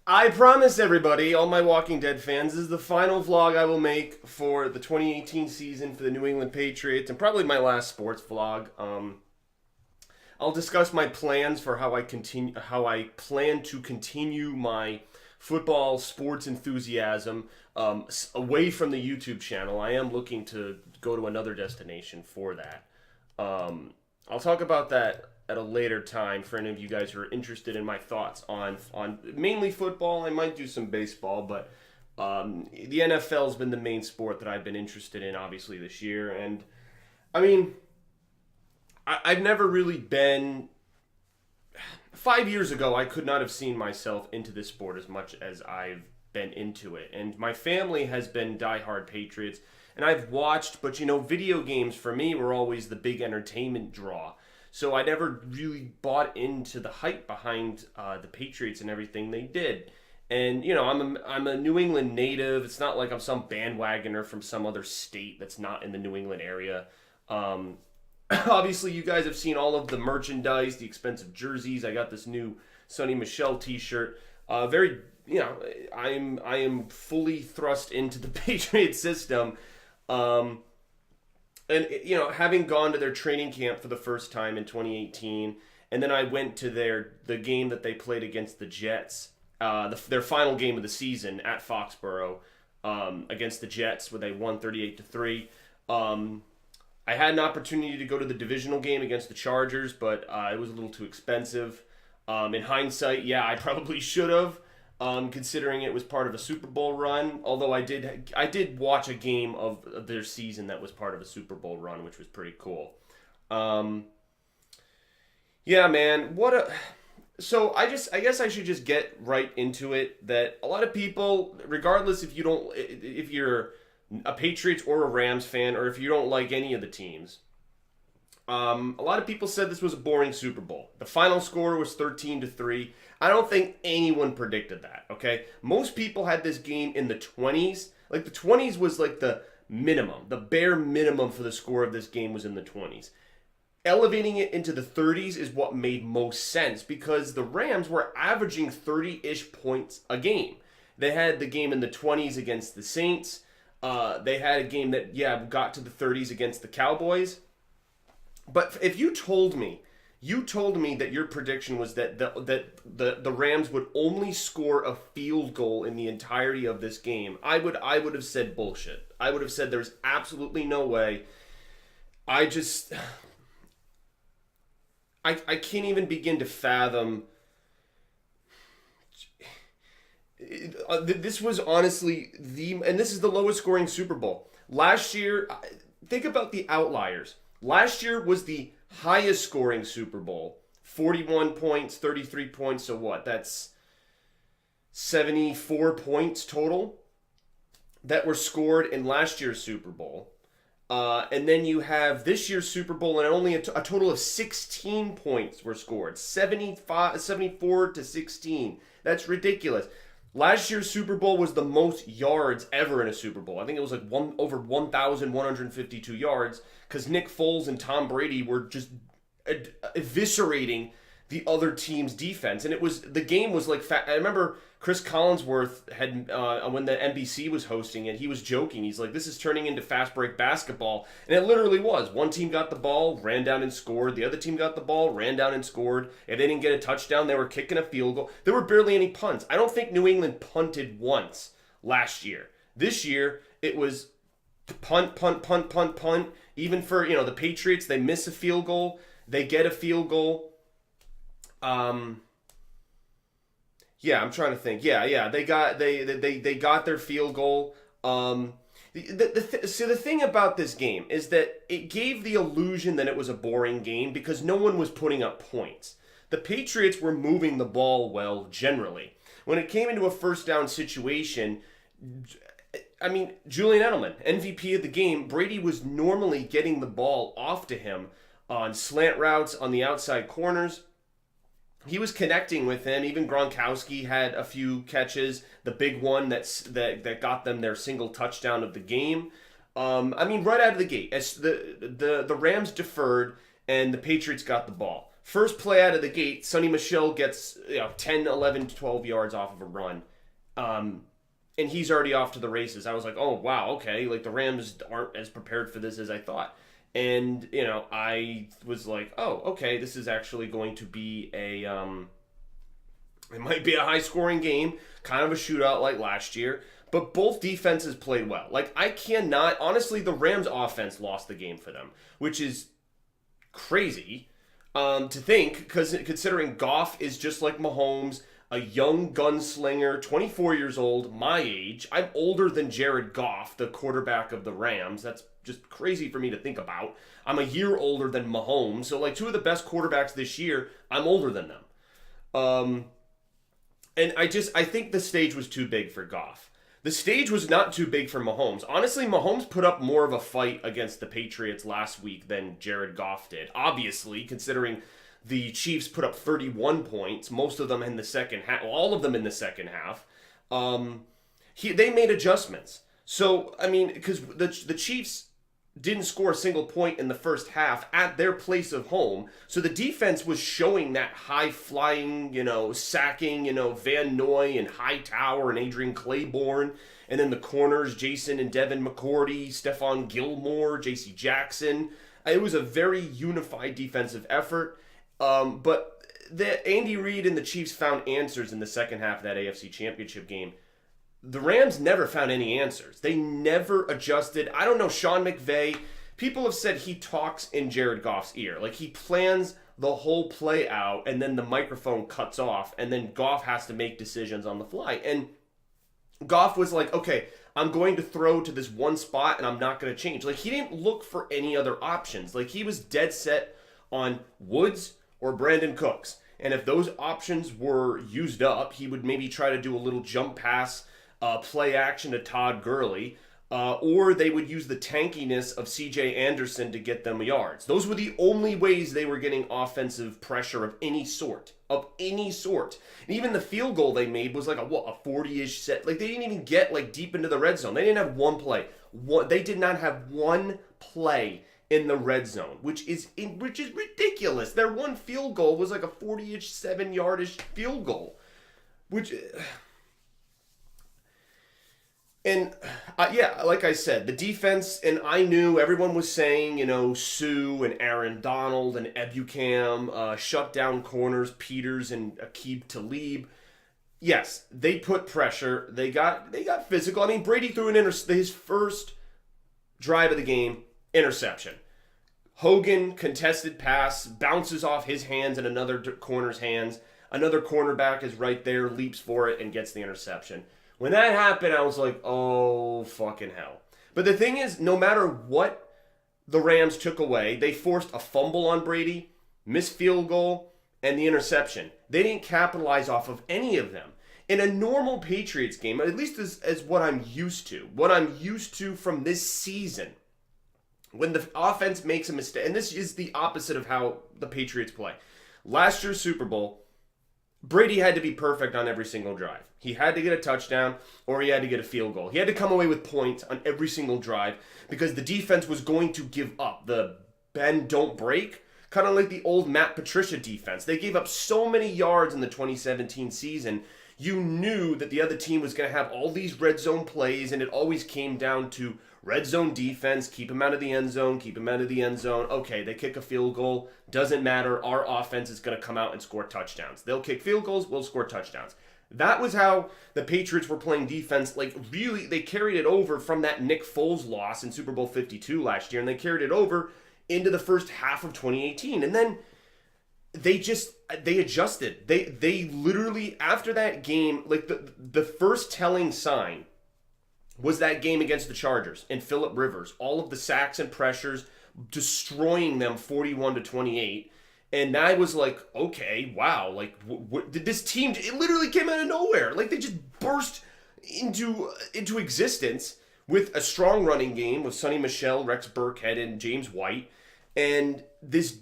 I promise everybody, all my Walking Dead fans, this is the final vlog I will make for the 2018 season for the New England Patriots, and probably my last sports vlog. I'll discuss my plans for how I plan to continue my football sports enthusiasm away from the YouTube channel. I am looking to go to another destination for that. I'll talk about that at a later time for any of you guys who are interested in my thoughts on mainly football. I might do some baseball, but the NFL's been the main sport that I've been interested in, obviously, this year. And, I mean, I've never really been... 5 years ago, I could not have seen myself into this sport as much as I've been into it. And my family has been diehard Patriots, and I've watched, but, video games for me were always the big entertainment draw. So I never really bought into the hype behind the Patriots and everything they did. And, I'm a New England native. It's not like I'm some bandwagoner from some other state that's not in the New England area. Obviously, you guys have seen all of the merchandise, the expensive jerseys. I got this new Sonny Michel t-shirt. I am fully thrust into the Patriot system. And, having gone to their training camp for the first time in 2018, and then I went to the game that they played against the Jets, their final game of the season at Foxborough against the Jets, where they won 38-3. I had an opportunity to go to the divisional game against the Chargers, but it was a little too expensive. In hindsight, yeah, I probably should have. Considering it was part of a Super Bowl run, although I did watch a game of their season that was part of a Super Bowl run, which was pretty cool. Yeah, man, so I guess I should just get right into it. That a lot of people, regardless if you're a Patriots or a Rams fan, or if you don't like any of the teams, a lot of people said this was a boring Super Bowl. The final score was 13-3. I don't think anyone predicted that, okay? Most people had this game in the 20s. Like, the 20s was like the minimum. The bare minimum for the score of this game was in the 20s. Elevating it into the 30s is what made most sense, because the Rams were averaging 30-ish points a game. They had the game in the 20s against the Saints. They had a game that, got to the 30s against the Cowboys. But if you told me that your prediction was that the Rams would only score a field goal in the entirety of this game, I would have said bullshit. I would have said there's absolutely no way. I can't even begin to fathom. This was honestly and this is the lowest scoring Super Bowl. Last year, think about the outliers. Last year was the highest scoring Super Bowl. 41 points, 33 points, so what? That's 74 points total that were scored in last year's Super Bowl. And then you have this year's Super Bowl, and only a total of 16 points were scored. 74-16. That's ridiculous. Last year's Super Bowl was the most yards ever in a Super Bowl. I think it was like over 1,152 yards, because Nick Foles and Tom Brady were just eviscerating the other team's defense. And the game was like, I remember Chris Collinsworth had, when the NBC was hosting it, he was joking. He's like, this is turning into fast break basketball. And it literally was. One team got the ball, ran down and scored. The other team got the ball, ran down and scored. If they didn't get a touchdown, they were kicking a field goal. There were barely any punts. I don't think New England punted once last year. This year, it was punt, punt, punt, punt, punt. Even for, the Patriots, they miss a field goal. They get a field goal. Yeah, I'm trying to think. Yeah, they got their field goal. So the thing about this game is that it gave the illusion that it was a boring game because no one was putting up points. The Patriots were moving the ball well generally. When it came into a first down situation, I mean, Julian Edelman, MVP of the game, Brady was normally getting the ball off to him on slant routes on the outside corners. He was connecting with him. Even Gronkowski had a few catches. The big one that got them their single touchdown of the game. Right out of the gate, as the Rams deferred and the Patriots got the ball. First play out of the gate, Sonny Michel gets 10, 11, 12 yards off of a run. And he's already off to the races. I was like, oh, wow, okay. Like, the Rams aren't as prepared for this as I thought. And, I was like, oh, okay, this is actually going to be it might be a high-scoring game, kind of a shootout like last year. But both defenses played well. Like, I cannot, honestly, the Rams offense lost the game for them, which is crazy to think, because considering Goff is just like Mahomes, a young gunslinger, 24 years old, my age. I'm older than Jared Goff, the quarterback of the Rams. That's just crazy for me to think about. I'm a year older than Mahomes. So, like, two of the best quarterbacks this year, I'm older than them. And I think the stage was too big for Goff. The stage was not too big for Mahomes. Honestly, Mahomes put up more of a fight against the Patriots last week than Jared Goff did. Obviously, considering the Chiefs put up 31 points, most of them in the second half, all of them in the second half. They made adjustments. So, I mean, because the Chiefs didn't score a single point in the first half at their place of home. So the defense was showing that high-flying, sacking, Van Noy and Hightower and Adrian Claiborne. And then the corners, Jason and Devin McCourty, Stephon Gilmore, J.C. Jackson. It was a very unified defensive effort. But Andy Reid and the Chiefs found answers in the second half of that AFC Championship game. The Rams never found any answers. They never adjusted. I don't know, Sean McVay, people have said he talks in Jared Goff's ear. Like, he plans the whole play out, and then the microphone cuts off, and then Goff has to make decisions on the fly. And Goff was like, okay, I'm going to throw to this one spot, and I'm not going to change. Like, he didn't look for any other options. Like, he was dead set on Woods or Brandon Cooks. And if those options were used up, he would maybe try to do a little jump pass, play action to Todd Gurley, or they would use the tankiness of C.J. Anderson to get them yards. Those were the only ways they were getting offensive pressure of any sort. And even the field goal they made was like a 40-ish set. Like, they didn't even get like deep into the red zone. They didn't have one play. They did not have one play in the red zone, which is ridiculous. Their one field goal was like a 40-ish, 7-yardish field goal, which. And, like I said, the defense, and I knew everyone was saying, Sue and Aaron Donald and Ebukam, shut down corners, Peters and Aqib Talib. Yes, they put pressure. They got physical. I mean, Brady threw his first drive of the game, interception. Hogan, contested pass, bounces off his hands and another corner's hands. Another cornerback is right there, leaps for it, and gets the interception. When that happened, I was like, oh, fucking hell. But the thing is, no matter what the Rams took away, they forced a fumble on Brady, missed field goal, and the interception. They didn't capitalize off of any of them. In a normal Patriots game, at least as what I'm used to from this season, when the offense makes a mistake, and this is the opposite of how the Patriots play. Last year's Super Bowl, Brady had to be perfect on every single drive. He had to get a touchdown or he had to get a field goal. He had to come away with points on every single drive because the defense was going to give up. The bend, don't break, kind of like the old Matt Patricia defense. They gave up so many yards in the 2017 season. You knew that the other team was going to have all these red zone plays, and it always came down to red zone defense, keep him out of the end zone, Okay, they kick a field goal. Doesn't matter. Our offense is going to come out and score touchdowns. They'll kick field goals. We'll score touchdowns. That was how the Patriots were playing defense. Like, really, they carried it over from that Nick Foles loss in Super Bowl 52 last year, and they carried it over into the first half of 2018. And then they adjusted. They literally, after that game, like the first telling sign was that game against the Chargers and Phillip Rivers. All of the sacks and pressures, destroying them 41-28. And I was like, okay, wow, like, what did this team, it literally came out of nowhere. Like, they just burst into existence with a strong running game with Sonny Michel, Rex Burkhead, and James White. And this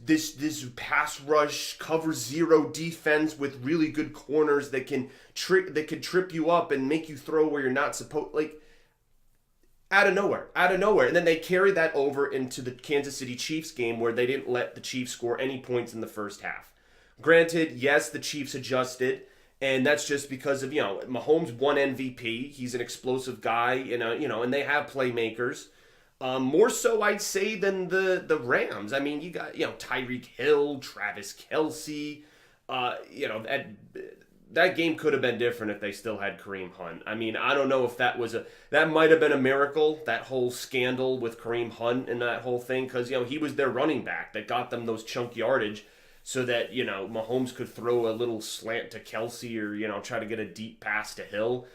pass rush, cover zero defense with really good corners that can trip you up and make you throw where you're not supposed, like, out of nowhere. And then they carried that over into the Kansas City Chiefs game where they didn't let the Chiefs score any points in the first half. Granted, yes, the Chiefs adjusted, and that's just because of, Mahomes won MVP. He's an explosive guy, and they have playmakers. More so, I'd say, than the Rams. I mean, you got, Tyreek Hill, Travis Kelce. That game could have been different if they still had Kareem Hunt. I mean, I don't know if that might have been a miracle, that whole scandal with Kareem Hunt and that whole thing, because, he was their running back that got them those chunk yardage so that, Mahomes could throw a little slant to Kelce or, try to get a deep pass to Hill.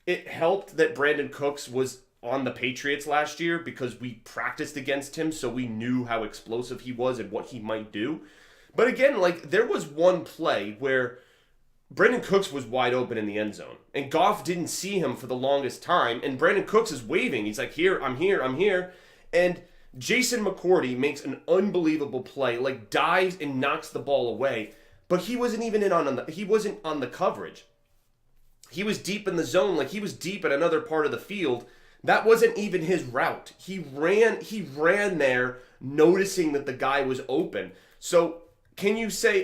It helped that Brandon Cooks was on the Patriots last year because we practiced against him, so we knew how explosive he was and what he might do. But again, there was one play where Brandon Cooks was wide open in the end zone, and Goff didn't see him for the longest time, and Brandon Cooks is waving. He's like, here, I'm here, I'm here. And Jason McCourty makes an unbelievable play, dives and knocks the ball away, but he wasn't even he wasn't on the coverage. He was deep in the zone, he was deep at another part of the field. That wasn't even his route. He ran there noticing that the guy was open. So can you say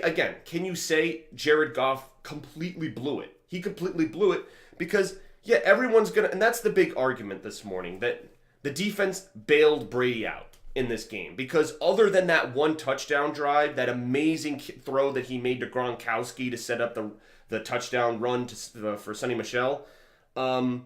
Jared Goff completely blew it? He completely blew it because, everyone's going to, and that's the big argument this morning, that the defense bailed Brady out in this game because other than that one touchdown drive, that amazing throw that he made to Gronkowski to set up the touchdown run for Sonny Michel. Again,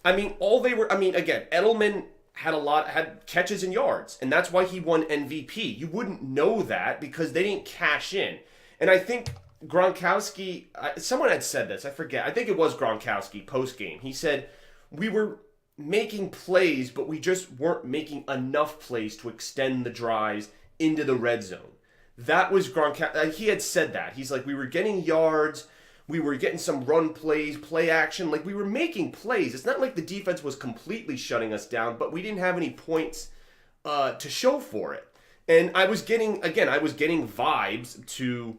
Edelman had catches and yards, and that's why he won MVP. You wouldn't know that because they didn't cash in. And I think Gronkowski, someone had said this, I forget. I think it was Gronkowski post-game. He said, we were making plays, but we just weren't making enough plays to extend the drives into the red zone. That was Gronkowski. He had said that. He's like, we were getting yards, we were getting some run plays, play action. We were making plays. It's not like the defense was completely shutting us down, but we didn't have any points to show for it. And I was getting vibes to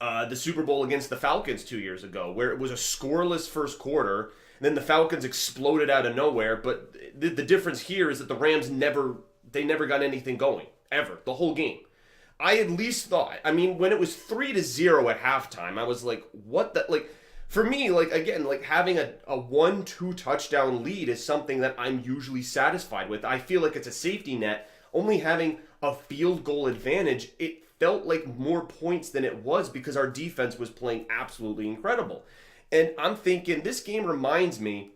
the Super Bowl against the Falcons 2 years ago, where it was a scoreless first quarter, and then the Falcons exploded out of nowhere. But the difference here is that the Rams never got anything going, ever, the whole game. I at least thought, when it was 3-0 at halftime, I was like, what the, for me, having a 1-2 touchdown lead is something that I'm usually satisfied with. I feel like it's a safety net. Only having a field goal advantage, it felt like more points than it was because our defense was playing absolutely incredible. And I'm thinking, this game reminds me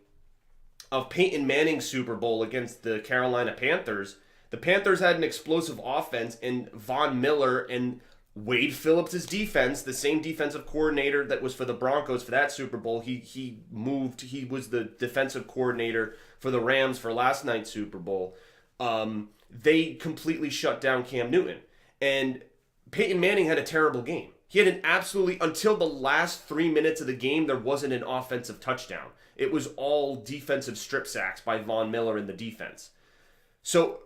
of Peyton Manning's Super Bowl against the Carolina Panthers. The Panthers had an explosive offense, and Von Miller and Wade Phillips' defense, the same defensive coordinator that was for the Broncos for that Super Bowl, he was the defensive coordinator for the Rams for last night's Super Bowl. They completely shut down Cam Newton. And Peyton Manning had a terrible game. He had until the last 3 minutes of the game, there wasn't an offensive touchdown. It was all defensive strip sacks by Von Miller and the defense. So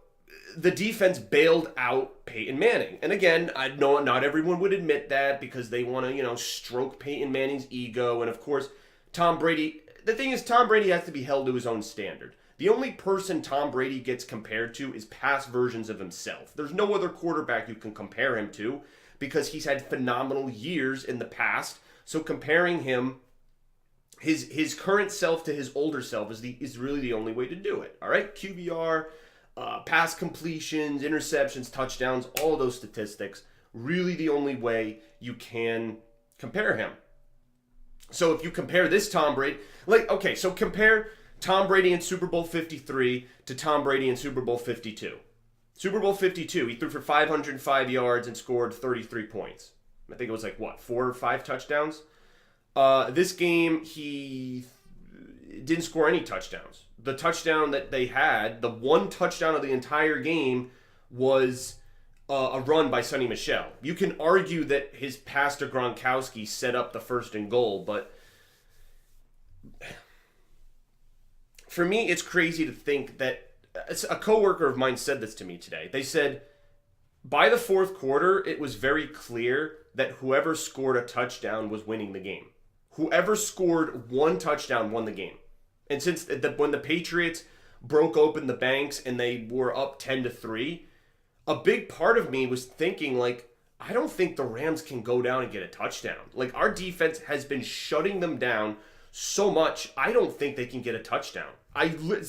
the defense bailed out Peyton Manning. And again, I know not everyone would admit that because they want to, stroke Peyton Manning's ego. And of course, Tom Brady, the thing is, Tom Brady has to be held to his own standard. The only person Tom Brady gets compared to is past versions of himself. There's no other quarterback you can compare him to because he's had phenomenal years in the past. So comparing him, his current self to his older self is really the only way to do it. All right, QBR, pass completions, interceptions, touchdowns, all of those statistics, really the only way you can compare him. So if you compare this Tom Brady, so compare Tom Brady in Super Bowl 53 to Tom Brady in Super Bowl 52. Super Bowl 52, he threw for 505 yards and scored 33 points. I think it was 4 or 5 touchdowns. This game, he didn't score any touchdowns. The touchdown that they had, the one touchdown of the entire game, was a run by Sonny Michel. You can argue that his pass to Gronkowski set up the first and goal, but for me, it's crazy to think that a coworker of mine said this to me today. They said, by the fourth quarter, it was very clear that whoever scored a touchdown was winning the game. Whoever scored one touchdown won the game. And when the Patriots broke open the banks and they were up 10-3, a big part of me was thinking, like, I don't think the Rams can go down and get a touchdown. Like, our defense has been shutting them down so much, I don't think they can get a touchdown.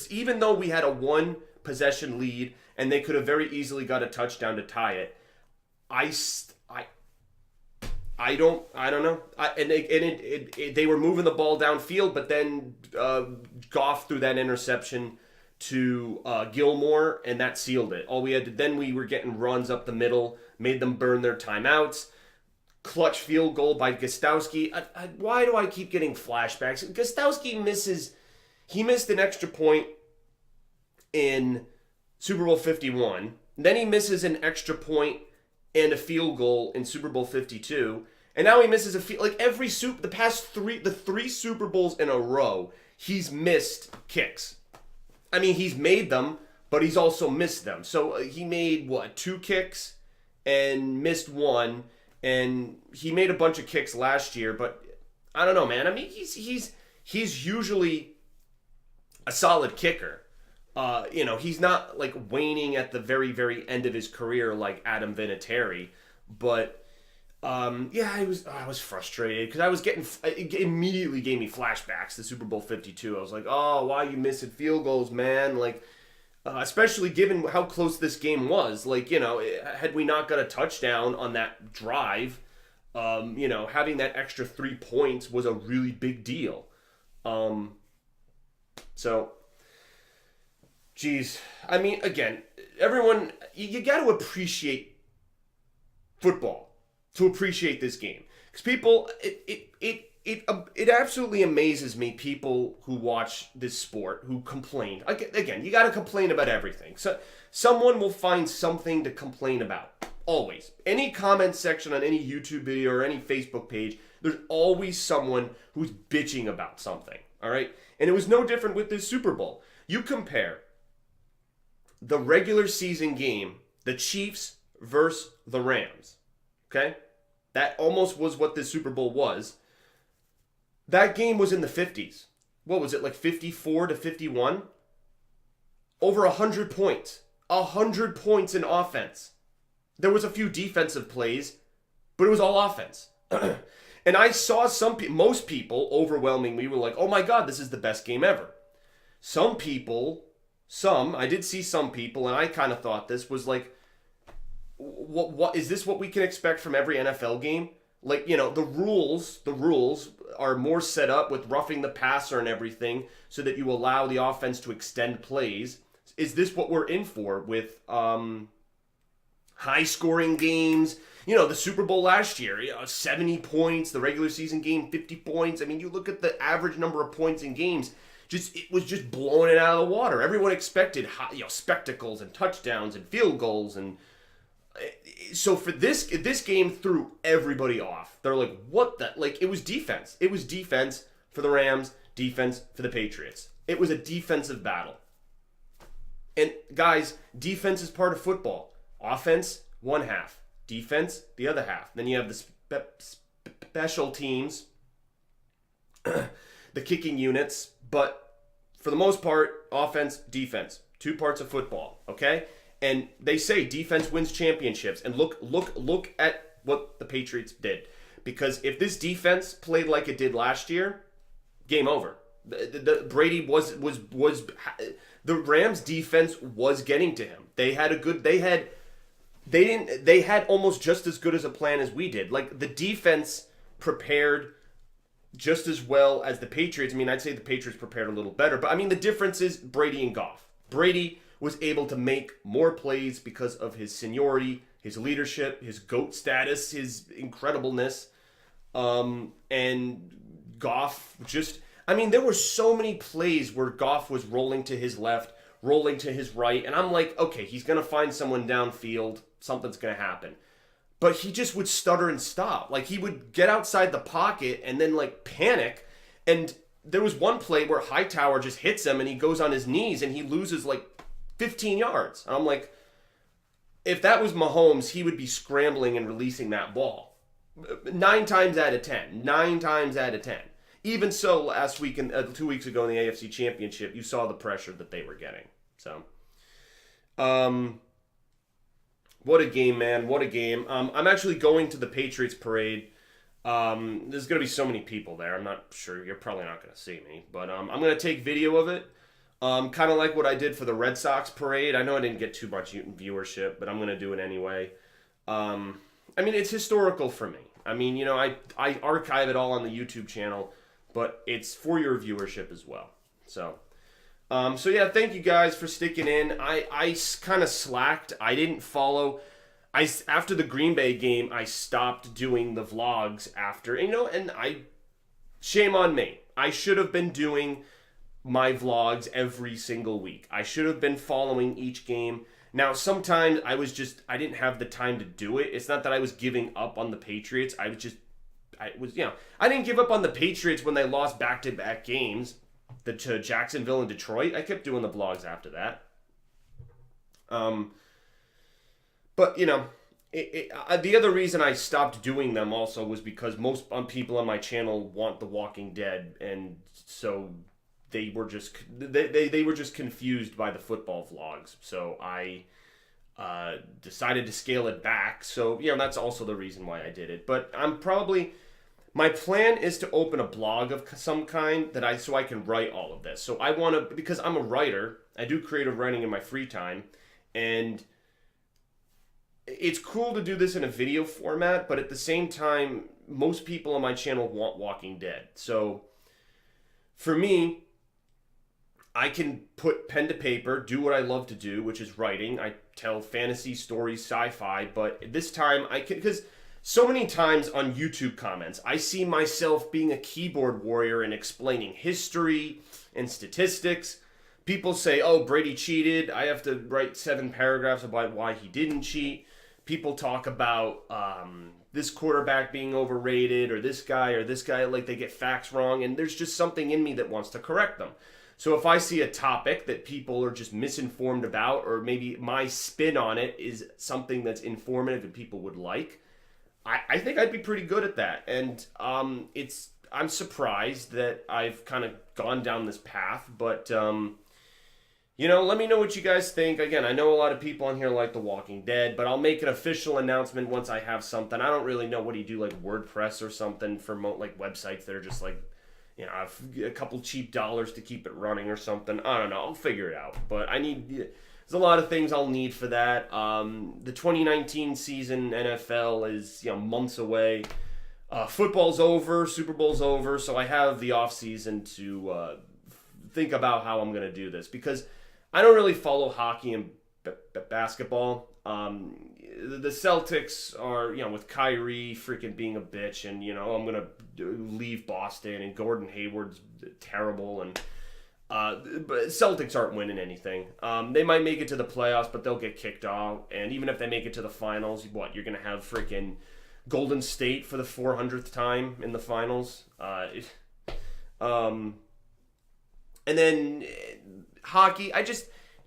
Even though we had a one possession lead and they could have very easily got a touchdown to tie it, I don't know. They were moving the ball downfield, but then Goff threw that interception to Gilmore, and that sealed it. All we had to, then we were getting runs up the middle, made them burn their timeouts. Clutch field goal by Gostowski. Why do I keep getting flashbacks? Gostowski missed an extra point in Super Bowl 51. Then he misses an extra point and a field goal in Super Bowl 52. And now he misses a field. Like the three Super Bowls in a row, he's missed kicks. I mean, he's made them, but he's also missed them. So he made, 2 kicks and missed one. And he made a bunch of kicks last year, but I don't know, man. I mean, he's usually a solid kicker. He's not like waning at the very, very end of his career like Adam Vinatieri. But I was frustrated because it immediately gave me flashbacks to Super Bowl 52. I was like, oh, why are you missing field goals, man? Like, especially given how close this game was. Like, had we not got a touchdown on that drive, having that extra 3 points was a really big deal. Geez. I mean, again, everyone, you got to appreciate football to appreciate this game. Because people, it absolutely amazes me, people who watch this sport, who complain. Again, you got to complain about everything. So someone will find something to complain about. Always. Any comment section on any YouTube video or any Facebook page, there's always someone who's bitching about something. All right? And it was no different with this Super Bowl. You compare the regular season game, the Chiefs versus the Rams. Okay? That almost was what this Super Bowl was. That game was in the 50s. What was it, like 54 to 51? Over 100 points. 100 points in offense. There was a few defensive plays, but it was all offense. And I saw most people overwhelmingly were like, oh my God, this is the best game ever. I did see some people, and I kind of thought this was like, what is this what we can expect from every NFL game? Like, the rules are more set up with roughing the passer and everything so that you allow the offense to extend plays. Is this what we're in for with high scoring games? The Super Bowl last year, 70 points, the regular season game, 50 points. I mean, you look at the average number of points in games, it was just blowing it out of the water. Everyone expected spectacles and touchdowns and field goals, and so for this game threw everybody off. They're like, what the? Like, it was defense. It was defense for the Rams, defense for the Patriots. It was a defensive battle. And guys, defense is part of football. Offense, one half. Defense, the other half. Then you have the special teams, the kicking units. But for the most part, offense, defense. 2 parts of football, okay? And they say defense wins championships. And look at what the Patriots did. Because if this defense played like it did last year, game over. Brady was the Rams defense was getting to him. They had almost just as good as a plan as we did. Like, the defense prepared just as well as the Patriots. I mean, I'd say the Patriots prepared a little better. But, I mean, the difference is Brady and Goff. Brady was able to make more plays because of his seniority, his leadership, his GOAT status, his incredibleness. And Goff just... I mean, there were so many plays where Goff was rolling to his left, rolling to his right, and I'm like, okay, he's going to find someone downfield. Something's going to happen. But he just would stutter and stop. Like, he would get outside the pocket and then, like, panic. And there was one play where Hightower just hits him and he goes on his knees and he loses, like, 15 yards. And I'm like, if that was Mahomes, he would be scrambling and releasing that ball. 9 times out of 10. 9 times out of 10. Even so, last week, 2 weeks ago in the AFC Championship, you saw the pressure that they were getting. So, What a game, man. What a game. I'm actually going to the Patriots parade. There's going to be so many people there. I'm not sure. You're probably not going to see me. But I'm going to take video of it. Kind of like what I did for the Red Sox parade. I know I didn't get too much viewership, but I'm going to do it anyway. I mean, it's historical for me. I mean, you know, I archive it all on the YouTube channel, but it's for your viewership as well. So yeah, thank you guys for sticking in. I kind of slacked. I didn't follow. After the Green Bay game, I stopped doing the vlogs after, you know, and shame on me. I should have been doing my vlogs every single week. I should have been following each game. Now, sometimes I didn't have the time to do it. It's not that I was giving up on the Patriots. I didn't give up on the Patriots when they lost back-to-back games to Jacksonville and Detroit. I kept doing the vlogs after that. But, you know, the other reason I stopped doing them also was because most people on my channel want The Walking Dead, and so they were just they were just confused by the football vlogs. So I decided to scale it back. So, you know, that's also the reason why I did it. But my plan is to open a blog of some kind so I can write all of this. So I want to, because I'm a writer, I do creative writing in my free time, and it's cool to do this in a video format, but at the same time, most people on my channel want Walking Dead. So for me, I can put pen to paper, do what I love to do, which is writing. I tell fantasy stories, sci-fi, but this time I can, because so many times on YouTube comments, I see myself being a keyboard warrior and explaining history and statistics. People say, oh, Brady cheated. I have to write 7 paragraphs about why he didn't cheat. People talk about this quarterback being overrated, or this guy, like they get facts wrong, and there's just something in me that wants to correct them. So if I see a topic that people are just misinformed about, or maybe my spin on it is something that's informative and people would like, I think I'd be pretty good at that. And I'm surprised that I've kind of gone down this path, but you know, let me know what you guys think. Again, I know a lot of people on here like The Walking Dead, but I'll make an official announcement once I have something. I don't really know, what do you do, like WordPress or something for like websites that are just like, you know, a couple cheap dollars to keep it running or something. I don't know. I'll figure it out. But there's a lot of things I'll need for that. The 2019 season NFL is, you know, months away. Football's over. Super Bowl's over. So I have the off season to think about how I'm going to do this, because I don't really follow hockey and basketball. The Celtics are, you know, with Kyrie freaking being a bitch, and, you know, I'm going to leave Boston, and Gordon Hayward's terrible, and but Celtics aren't winning anything. They might make it to the playoffs, but they'll get kicked off, and even if they make it to the finals, you're going to have freaking Golden State for the 400th time in the finals. And then hockey,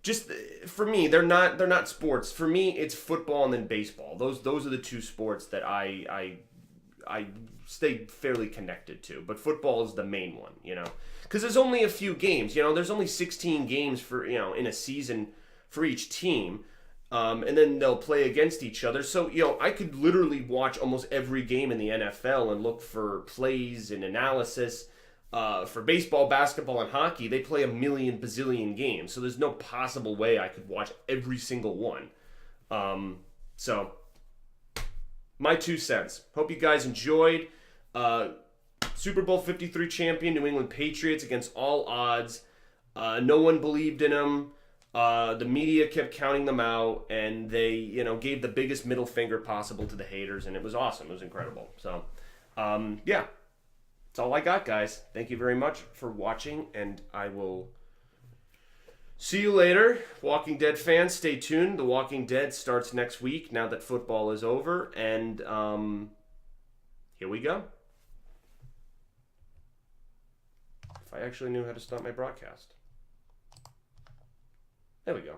just for me, they're not sports. For me, it's football and then baseball. Those are the two sports that I stay fairly connected to. But football is the main one, you know, because there's only a few games. You know, there's only 16 games for, you know, in a season for each team, and then they'll play against each other. So, you know, I could literally watch almost every game in the NFL and look for plays and analysis. For baseball, basketball, and hockey, they play a million bazillion games, so there's no possible way I could watch every single one. So, my 2 cents. Hope you guys enjoyed. Super Bowl 53 champion New England Patriots against all odds. No one believed in them. The media kept counting them out, and they, you know, gave the biggest middle finger possible to the haters, and it was awesome. It was incredible. So, yeah. That's all I got, guys. Thank you very much for watching, and I will see you later. Walking Dead fans, stay tuned. The Walking Dead starts next week now that football is over, and here we go. If I actually knew how to stop my broadcast. There we go.